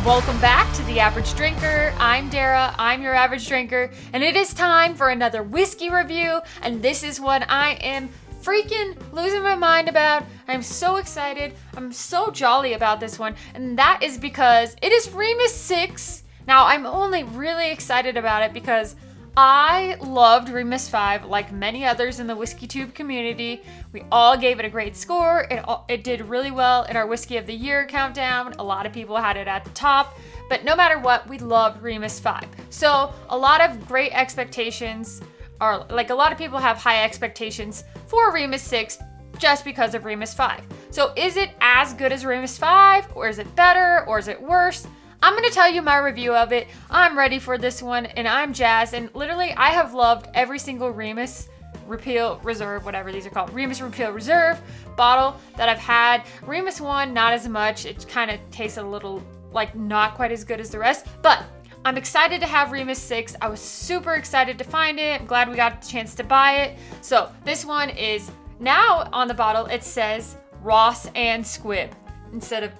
Welcome back to The Average Drinker. I'm Dara, I'm your average drinker, and it is time for another whiskey review, and this is what I am freaking losing my mind about. I'm so excited, I'm so jolly about this one, and that is because it is Remus VI. Now, I'm only really excited about it because I loved Remus V like many others in the Whiskey Tube community. We all gave it a great score. It did really well in our Whiskey of the Year countdown. A lot of people had it at the top, but no matter what, we loved Remus V. So a lot of great expectations are, like a lot of people have high expectations for Remus VI just because of Remus V. So is it as good as Remus V, or is it better, or is it worse? I'm going to tell you my review of it. I'm ready for this one, and I'm jazzed. And literally, I have loved every single Remus Repeal Reserve, whatever these are called, Remus Repeal Reserve bottle that I've had. Remus 1, not as much. It kind of tastes a little, like, not quite as good as the rest. But I'm excited to have Remus VI. I was super excited to find it. I'm glad we got the chance to buy it. So this one is, now on the bottle, it says Ross and Squibb instead of,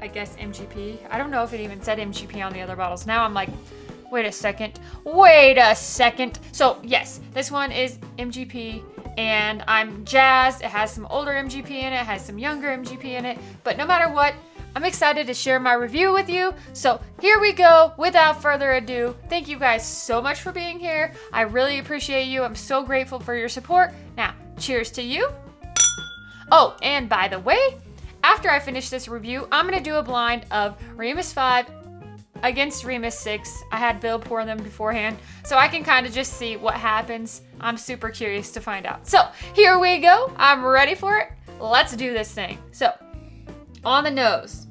I guess, MGP. I don't know if it even said MGP on the other bottles. Now I'm like, wait a second. So yes, this one is MGP, and I'm jazzed. It has some older MGP in it. It has some younger MGP in it. But no matter what, I'm excited to share my review with you. So here we go. Without further ado, thank you guys so much for being here. I really appreciate you. I'm so grateful for your support. Now, cheers to you. Oh, and by the way, after I finish this review, I'm going to do a blind of Remus V against Remus VI. I had Bill pour them beforehand, so I can kind of just see what happens. I'm super curious to find out. So here we go. I'm ready for it. Let's do this thing. So on the nose,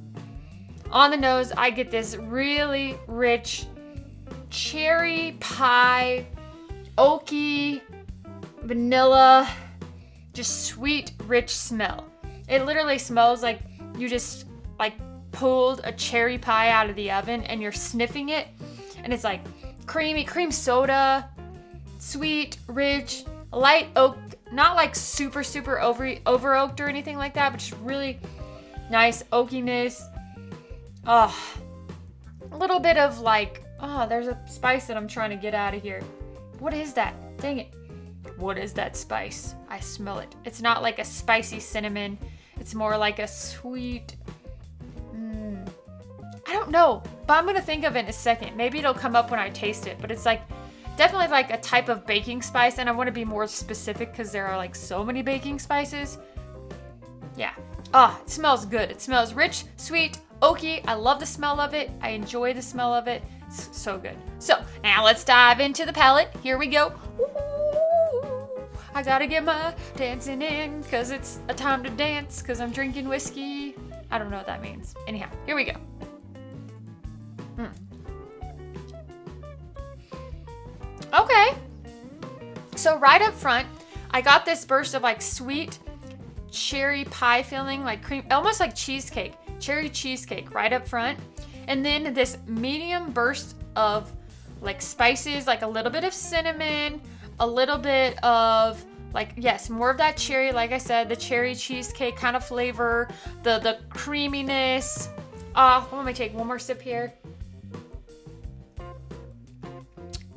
I get this really rich cherry pie, oaky, vanilla, just sweet, rich smell. It literally smells like you just like pulled a cherry pie out of the oven and you're sniffing it. And it's like creamy, cream soda, sweet, rich, light oak, not like super over oaked or anything like that, but just really nice oakiness. A little bit of like, there's a spice that I'm trying to get out of here. What is that? Dang it. What is that spice? I smell it. It's not like a spicy cinnamon. It's more like a sweet, I don't know, but I'm gonna think of it in a second. Maybe it'll come up when I taste it, but it's like, definitely like a type of baking spice, and I wanna be more specific because there are like so many baking spices. Yeah, it smells good. It smells rich, sweet, oaky. I love the smell of it. I enjoy the smell of it. It's so good. So now let's dive into the palate. Here we go. I gotta get my dancing in, cause it's a time to dance, cause I'm drinking whiskey. I don't know what that means. Anyhow, here we go. Okay. So right up front, I got this burst of like sweet cherry pie filling, like cream, almost like cheesecake, cherry cheesecake right up front. And then this medium burst of like spices, like a little bit of cinnamon, a little bit of like, yes, more of that cherry, like I said, the cherry cheesecake kind of flavor, the creaminess. Let me take one more sip here.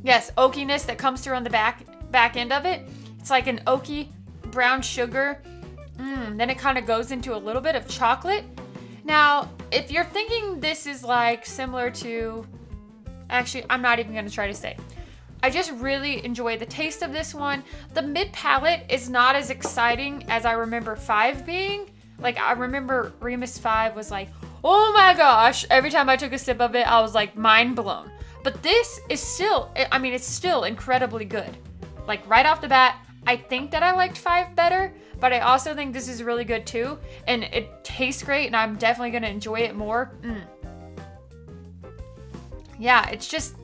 Yes, oakiness that comes through on the back end of it. It's like an oaky brown sugar. Then it kind of goes into a little bit of chocolate. Now, if you're thinking this is like similar to, actually, I'm not even going to try to say. I just really enjoy the taste of this one. The mid palate is not as exciting as I remember 5 being. Like, I remember Remus 5 was like, oh my gosh. Every time I took a sip of it, I was like mind blown. But this is still, I mean, it's still incredibly good. Like right off the bat, I think that I liked 5 better, but I also think this is really good too. And it tastes great, and I'm definitely going to enjoy it more. Yeah, it's just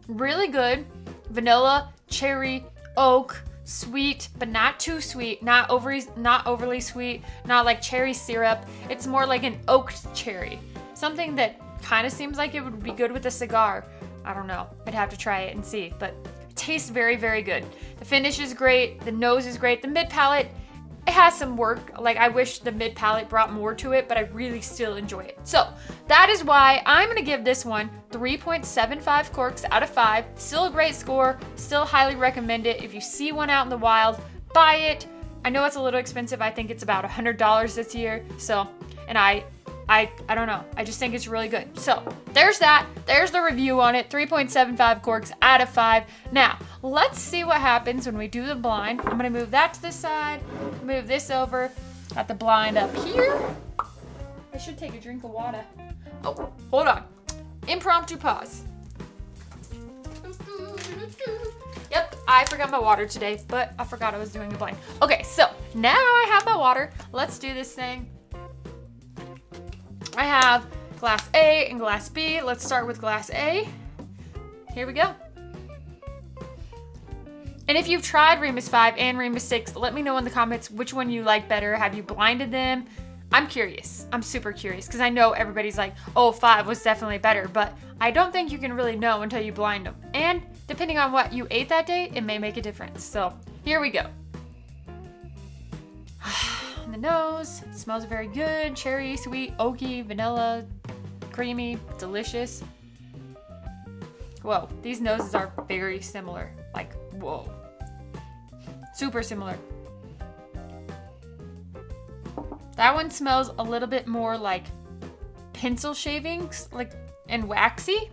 really good. Vanilla, cherry, oak, sweet, but not too sweet, not overly sweet, not like cherry syrup. It's more like an oaked cherry. Something that kind of seems like it would be good with a cigar. I don't know. I'd have to try it and see, but it tastes very, very good. The finish is great. The nose is great. The mid palate it has some work. Like, I wish the mid palate brought more to it, but I really still enjoy it. So that is why I'm gonna give this one 3.75 corks out of 5. Still a great score, still highly recommend it. If you see one out in the wild, buy it. I know it's a little expensive. I think it's about $100 this year. So, and I don't know. I just think it's really good. So there's that. There's the review on it. 3.75 corks out of 5. Now, let's see what happens when we do the blind. I'm gonna move that to the side, move this over. Got the blind up here. I should take a drink of water. Oh, hold on. Impromptu pause. Yep, I forgot my water today, but I forgot I was doing a blind. Okay, so now I have my water. Let's do this thing. I have glass A and glass B. Let's start with glass A. Here we go. And if you've tried Remus V and Remus VI, let me know in the comments which one you like better. Have you blinded them? I'm curious. I'm super curious because I know everybody's like, oh, 5 was definitely better, but I don't think you can really know until you blind them. And depending on what you ate that day, it may make a difference. So here we go. On the nose, it smells very good. Cherry, sweet, oaky, vanilla, creamy, delicious. Whoa, these noses are very similar. Like, whoa. Super similar. That one smells a little bit more like pencil shavings, like, and waxy.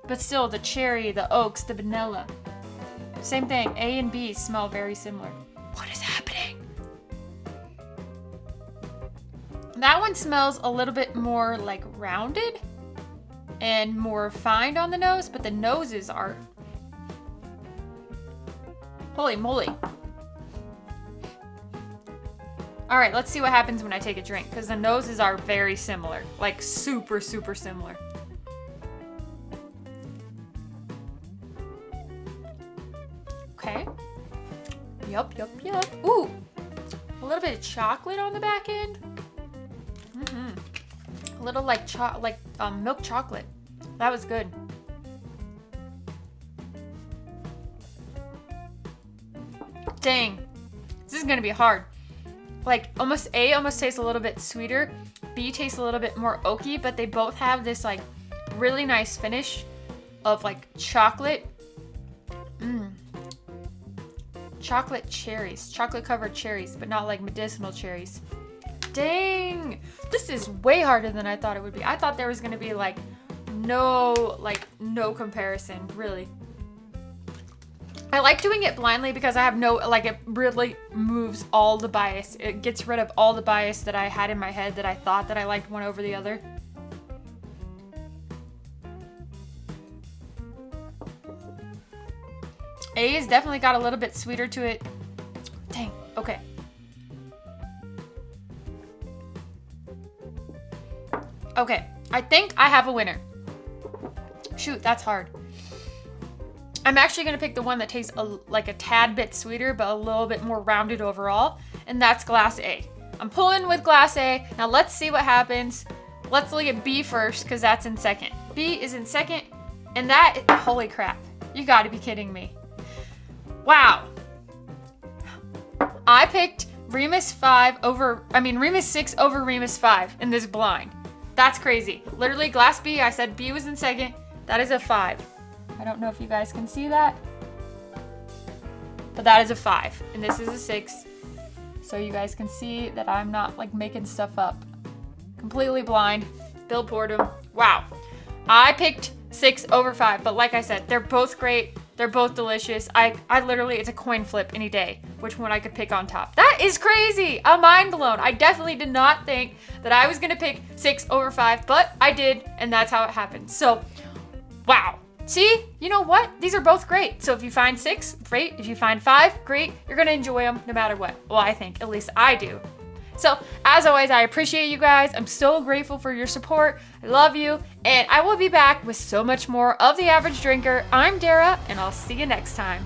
But still, the cherry, the oaks, the vanilla. Same thing, A and B smell very similar. What is happening? That one smells a little bit more like rounded and more refined on the nose, but the noses are... Holy moly. All right, let's see what happens when I take a drink, because the noses are very similar, like super, super similar. Okay. Yup. Ooh, a little bit of chocolate on the back end. A little like milk chocolate. That was good. Dang, this is gonna be hard. Like A almost tastes a little bit sweeter. B tastes a little bit more oaky, but they both have this like really nice finish of like chocolate. Chocolate cherries, chocolate covered cherries, but not like medicinal cherries. Dang, this is way harder than I thought it would be. I thought there was gonna be like no comparison, really. I like doing it blindly because I have it really moves all the bias. It gets rid of all the bias that I had in my head that I thought that I liked one over the other. A has definitely got a little bit sweeter to it. Dang, okay. Okay, I think I have a winner. Shoot, that's hard. I'm actually gonna pick the one that tastes like a tad bit sweeter, but a little bit more rounded overall, and that's glass A. I'm pulling with glass A. Now let's see what happens. Let's look at B first, because that's in second. B is in second, and holy crap. You gotta be kidding me. Wow. I picked Remus VI over Remus V in this blind. That's crazy. Literally, glass B, I said B was in second. That is a 5. I don't know if you guys can see that, but that is a 5, and this is a 6. So you guys can see that I'm not like making stuff up. Completely blind. Bill poured them. Wow. I picked 6 over 5, but like I said, they're both great. They're both delicious. I literally, it's a coin flip any day, which one I could pick on top. That is crazy. I'm mind blown. I definitely did not think that I was gonna pick 6 over 5, but I did, and that's how it happened. So, wow. See, you know what? These are both great. So if you find 6, great. If you find 5, great. You're gonna enjoy them no matter what. Well, I think, at least I do. So as always, I appreciate you guys. I'm so grateful for your support. I love you. And I will be back with so much more of The Average Drinker. I'm Dara, and I'll see you next time.